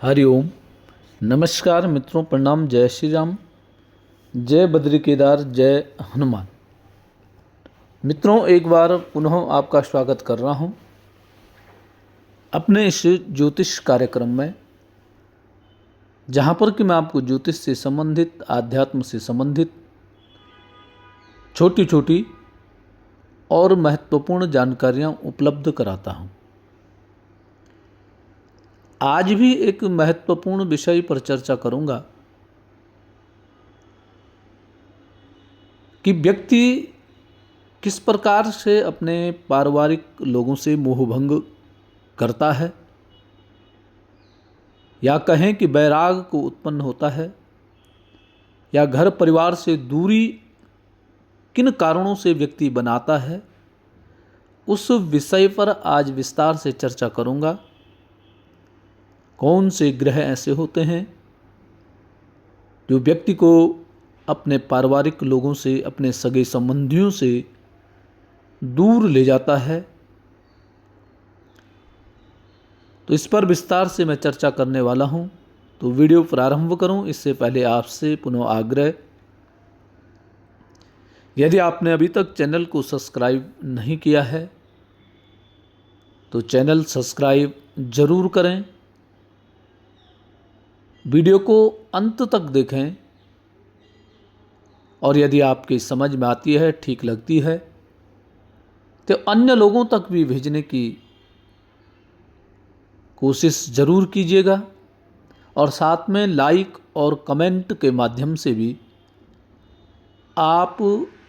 हरिओम। नमस्कार मित्रों, प्रणाम। जय श्री राम, जय बद्री केदार, जय हनुमान। मित्रों, एक बार पुनः आपका स्वागत कर रहा हूं अपने इस ज्योतिष कार्यक्रम में, जहां पर कि मैं आपको ज्योतिष से संबंधित, आध्यात्म से संबंधित छोटी छोटी और महत्वपूर्ण जानकारियां उपलब्ध कराता हूं। आज भी एक महत्वपूर्ण विषय पर चर्चा करूंगा कि व्यक्ति किस प्रकार से अपने पारिवारिक लोगों से मोहभंग करता है, या कहें कि वैराग को उत्पन्न होता है, या घर परिवार से दूरी किन कारणों से व्यक्ति बनाता है। उस विषय पर आज विस्तार से चर्चा करूंगा। कौन से ग्रह ऐसे होते हैं जो व्यक्ति को अपने पारिवारिक लोगों से, अपने सगे संबंधियों से दूर ले जाता है। तो इस पर विस्तार से मैं चर्चा करने वाला हूं। तो वीडियो प्रारंभ करूं इससे पहले आपसे पुनः आग्रह, यदि आपने अभी तक चैनल को सब्सक्राइब नहीं किया है तो चैनल सब्सक्राइब जरूर करें। वीडियो को अंत तक देखें और यदि आपकी समझ में आती है, ठीक लगती है, तो अन्य लोगों तक भी भेजने की कोशिश जरूर कीजिएगा। और साथ में लाइक और कमेंट के माध्यम से भी आप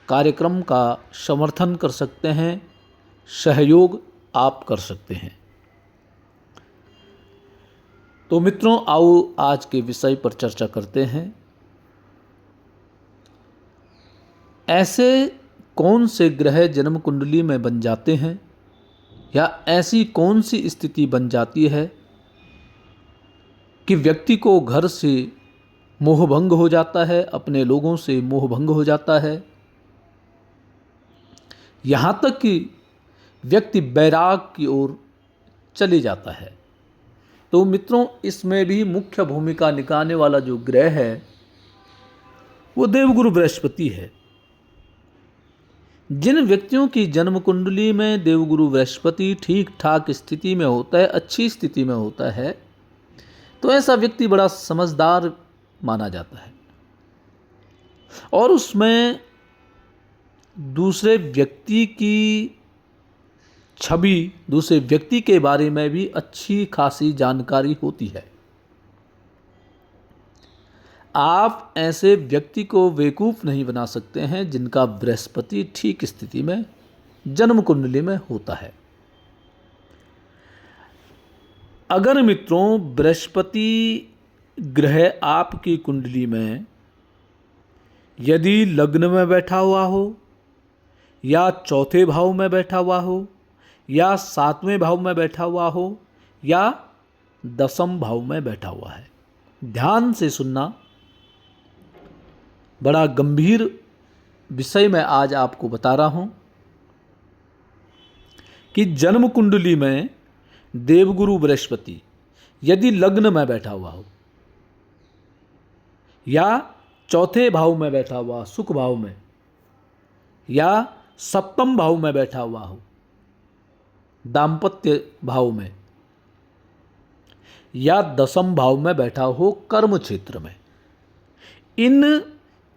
कार्यक्रम का समर्थन कर सकते हैं, सहयोग आप कर सकते हैं। तो मित्रों, आओ आज के विषय पर चर्चा करते हैं। ऐसे कौन से ग्रह जन्म कुंडली में बन जाते हैं, या ऐसी कौन सी स्थिति बन जाती है कि व्यक्ति को घर से मोहभंग हो जाता है, अपने लोगों से मोहभंग हो जाता है, यहाँ तक कि व्यक्ति वैराग की ओर चले जाता है। तो मित्रों, इसमें भी मुख्य भूमिका निभाने वाला जो ग्रह है वो देवगुरु बृहस्पति है। जिन व्यक्तियों की जन्म कुंडली में देवगुरु बृहस्पति ठीक ठाक स्थिति में होता है, अच्छी स्थिति में होता है, तो ऐसा व्यक्ति बड़ा समझदार माना जाता है और उसमें दूसरे व्यक्ति की छवि, दूसरे व्यक्ति के बारे में भी अच्छी खासी जानकारी होती है। आप ऐसे व्यक्ति को बेवकूफ़ नहीं बना सकते हैं जिनका बृहस्पति ठीक स्थिति में जन्म कुंडली में होता है। अगर मित्रों बृहस्पति ग्रह आपकी कुंडली में यदि लग्न में बैठा हुआ हो, या चौथे भाव में बैठा हुआ हो, या सातवें भाव में बैठा हुआ हो, या दसम भाव में बैठा हुआ है, ध्यान से सुनना, बड़ा गंभीर विषय मैं आज आपको बता रहा हूं कि जन्म कुंडली में देवगुरु बृहस्पति यदि लग्न में बैठा हुआ हो, या चौथे भाव में बैठा हुआ, सुख भाव में, या सप्तम भाव में बैठा हुआ हो, दाम्पत्य भाव में, या दसम भाव में बैठा हो, कर्म क्षेत्र में, इन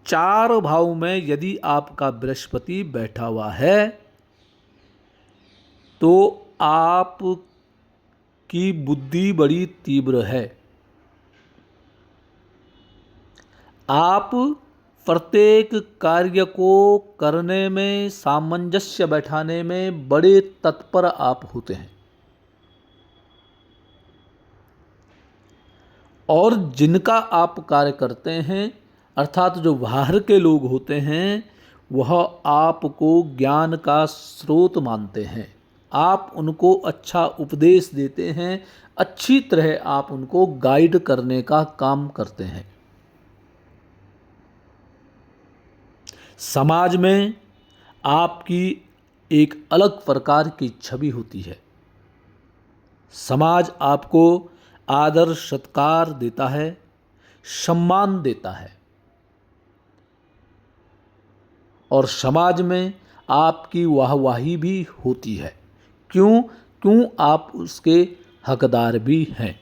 चार भाव में यदि आपका बृहस्पति बैठा हुआ है तो आप की बुद्धि बड़ी तीव्र है। आप प्रत्येक कार्य को करने में, सामंजस्य बैठाने में बड़े तत्पर आप होते हैं। और जिनका आप कार्य करते हैं, अर्थात जो बाहर के लोग होते हैं, वह आपको ज्ञान का स्रोत मानते हैं। आप उनको अच्छा उपदेश देते हैं, अच्छी तरह आप उनको गाइड करने का काम करते हैं। समाज में आपकी एक अलग प्रकार की छवि होती है। समाज आपको आदर सत्कार देता है, सम्मान देता है और समाज में आपकी वाहवाही भी होती है। क्यों? क्यों आप उसके हकदार भी हैं।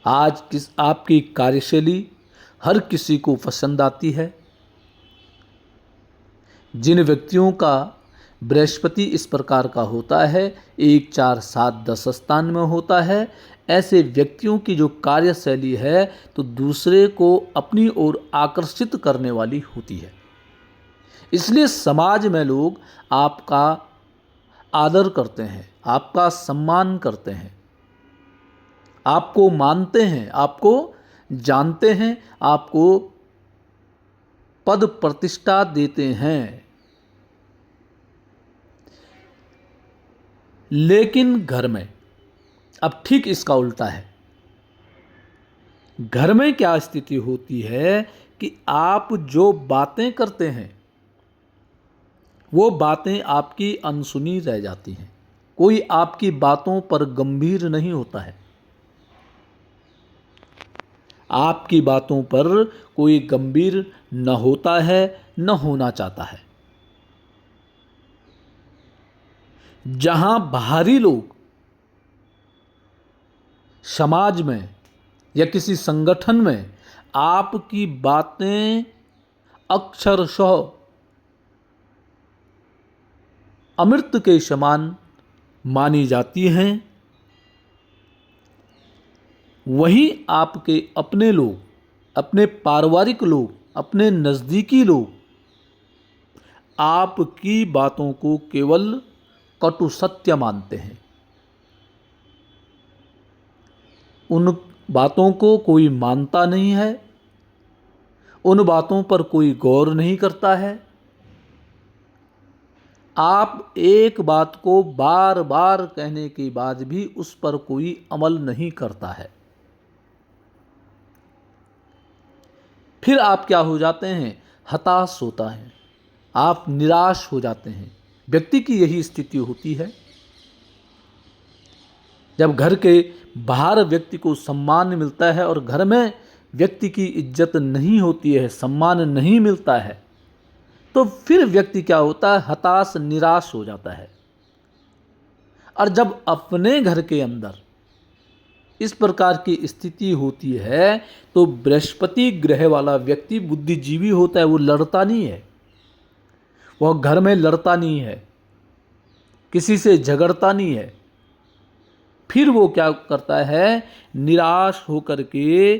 आज आपकी कार्यशैली हर किसी को पसंद आती है। जिन व्यक्तियों का बृहस्पति इस प्रकार का होता है, 1, 4, 7, 10 स्थान में होता है, ऐसे व्यक्तियों की जो कार्यशैली है तो दूसरे को अपनी ओर आकर्षित करने वाली होती है। इसलिए समाज में लोग आपका आदर करते हैं, आपका सम्मान करते हैं, आपको मानते हैं, आपको जानते हैं, आपको पद प्रतिष्ठा देते हैं। लेकिन घर में अब ठीक इसका उल्टा है। घर में क्या स्थिति होती है कि आप जो बातें करते हैं वो बातें आपकी अनसुनी रह जाती हैं। कोई आपकी बातों पर गंभीर नहीं होता है। आपकी बातों पर कोई गंभीर न होता है, न होना चाहता है। जहां बाहरी लोग समाज में या किसी संगठन में आपकी बातें अक्षरशः अमृत के समान मानी जाती हैं, वहीं आपके अपने लोग, अपने पारिवारिक लोग, अपने नज़दीकी लोग आपकी बातों को केवल कटु सत्य मानते हैं। उन बातों को कोई मानता नहीं है, उन बातों पर कोई गौर नहीं करता है। आप एक बात को बार बार कहने के बाद भी उस पर कोई अमल नहीं करता है। फिर आप क्या हो जाते हैं? हताश होता है, आप निराश हो जाते हैं। व्यक्ति की यही स्थिति होती है। जब घर के बाहर व्यक्ति को सम्मान मिलता है और घर में व्यक्ति की इज्जत नहीं होती है, सम्मान नहीं मिलता है, तो फिर व्यक्ति क्या होता है? हताश, निराश हो जाता है। और जब अपने घर के अंदर इस प्रकार की स्थिति होती है तो बृहस्पति ग्रह वाला व्यक्ति बुद्धिजीवी होता है। वो लड़ता नहीं है, वह घर में लड़ता नहीं है, किसी से झगड़ता नहीं है। फिर वो क्या करता है? निराश होकर के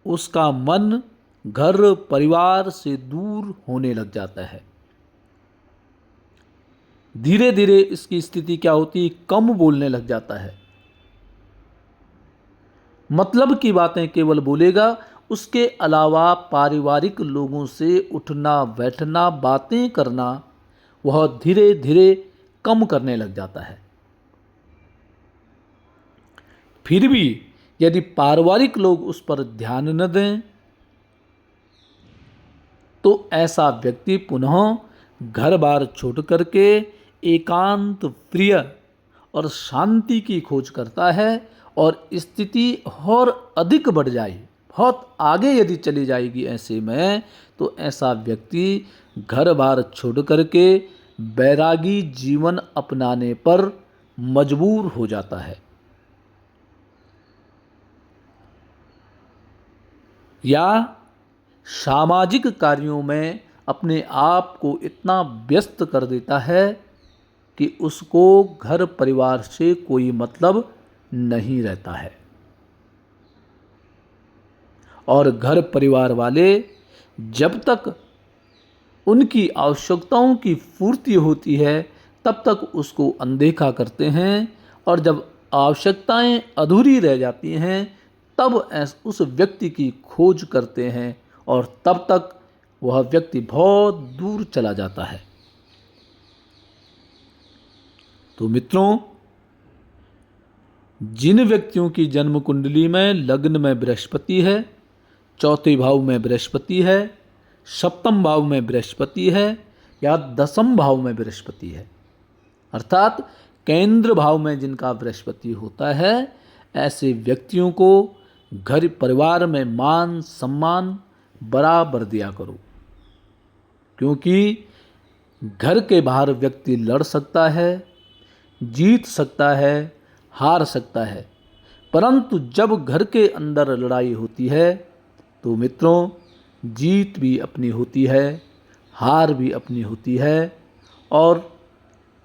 उसका मन घर परिवार से दूर होने लग जाता है। धीरे धीरे इसकी स्थिति क्या होती है? कम बोलने लग जाता है। मतलब की बातें केवल बोलेगा, उसके अलावा पारिवारिक लोगों से उठना बैठना, बातें करना वह धीरे धीरे कम करने लग जाता है। फिर भी यदि पारिवारिक लोग उस पर ध्यान न दें तो ऐसा व्यक्ति पुनः घर बार छोड़ करके एकांत प्रिय और शांति की खोज करता है और स्थिति और अधिक बढ़ जाए, बहुत आगे यदि चली जाएगी ऐसे में, तो ऐसा व्यक्ति घर बार छोड़ करके बैरागी जीवन अपनाने पर मजबूर हो जाता है या सामाजिक कार्यों में अपने आप को इतना व्यस्त कर देता है कि उसको घर परिवार से कोई मतलब नहीं रहता है। और घर परिवार वाले जब तक उनकी आवश्यकताओं की पूर्ति होती है तब तक उसको अनदेखा करते हैं, और जब आवश्यकताएं अधूरी रह जाती हैं तब उस व्यक्ति की खोज करते हैं और तब तक वह व्यक्ति बहुत दूर चला जाता है। तो मित्रों, जिन व्यक्तियों की जन्म कुंडली में लग्न में बृहस्पति है, चौथे भाव में बृहस्पति है, सप्तम भाव में बृहस्पति है या दसम भाव में बृहस्पति है, अर्थात केंद्र भाव में जिनका बृहस्पति होता है, ऐसे व्यक्तियों को घर परिवार में मान सम्मान बराबर दिया करो, क्योंकि घर के बाहर व्यक्ति लड़ सकता है, जीत सकता है, हार सकता है, परंतु जब घर के अंदर लड़ाई होती है तो मित्रों जीत भी अपनी होती है, हार भी अपनी होती है और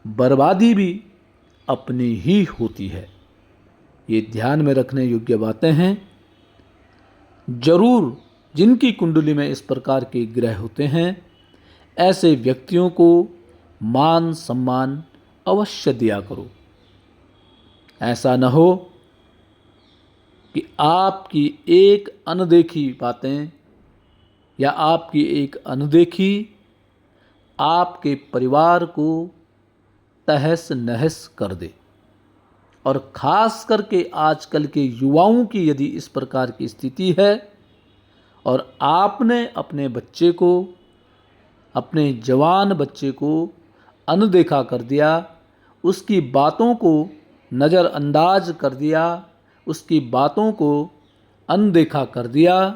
बर्बादी भी अपनी ही होती है। ये ध्यान में रखने योग्य बातें हैं। जरूर जिनकी कुंडली में इस प्रकार के ग्रह होते हैं, ऐसे व्यक्तियों को मान सम्मान अवश्य दिया करो। ऐसा न हो कि आपकी एक अनदेखी बातें या आपकी एक अनदेखी आपके परिवार को तहस नहस कर दे। और ख़ास करके आजकल के युवाओं की यदि इस प्रकार की स्थिति है और आपने अपने बच्चे को, अपने जवान बच्चे को अनदेखा कर दिया, उसकी बातों को नज़रअंदाज कर दिया, उसकी बातों को अनदेखा कर दिया,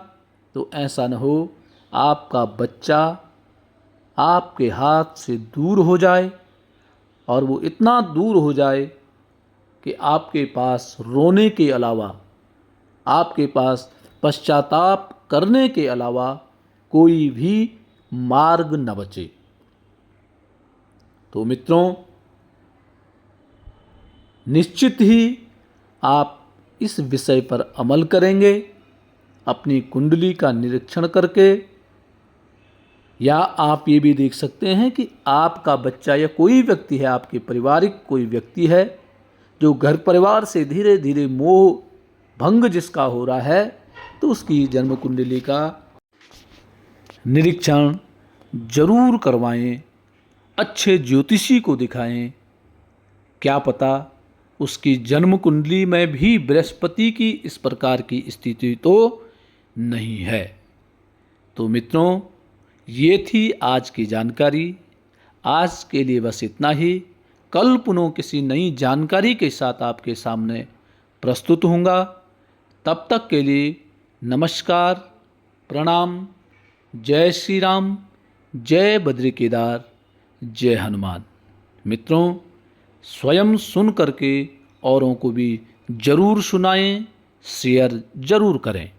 तो ऐसा न हो आपका बच्चा आपके हाथ से दूर हो जाए और वो इतना दूर हो जाए कि आपके पास रोने के अलावा, आपके पास पश्चाताप करने के अलावा कोई भी मार्ग न बचे। तो मित्रों, निश्चित ही आप इस विषय पर अमल करेंगे अपनी कुंडली का निरीक्षण करके, या आप ये भी देख सकते हैं कि आपका बच्चा या कोई व्यक्ति है, आपके पारिवारिक कोई व्यक्ति है जो घर परिवार से धीरे धीरे मोह भंग जिसका हो रहा है, तो उसकी जन्म कुंडली का निरीक्षण जरूर करवाएं, अच्छे ज्योतिषी को दिखाएं। क्या पता उसकी जन्म कुंडली में भी बृहस्पति की इस प्रकार की स्थिति तो नहीं है। तो मित्रों, ये थी आज की जानकारी। आज के लिए बस इतना ही। कल पुनः किसी नई जानकारी के साथ आपके सामने प्रस्तुत होऊंगा। तब तक के लिए नमस्कार, प्रणाम, जय श्री राम, जय बद्री केदार, जय हनुमान। मित्रों, स्वयं सुन करके औरों को भी जरूर सुनाएं, शेयर जरूर करें।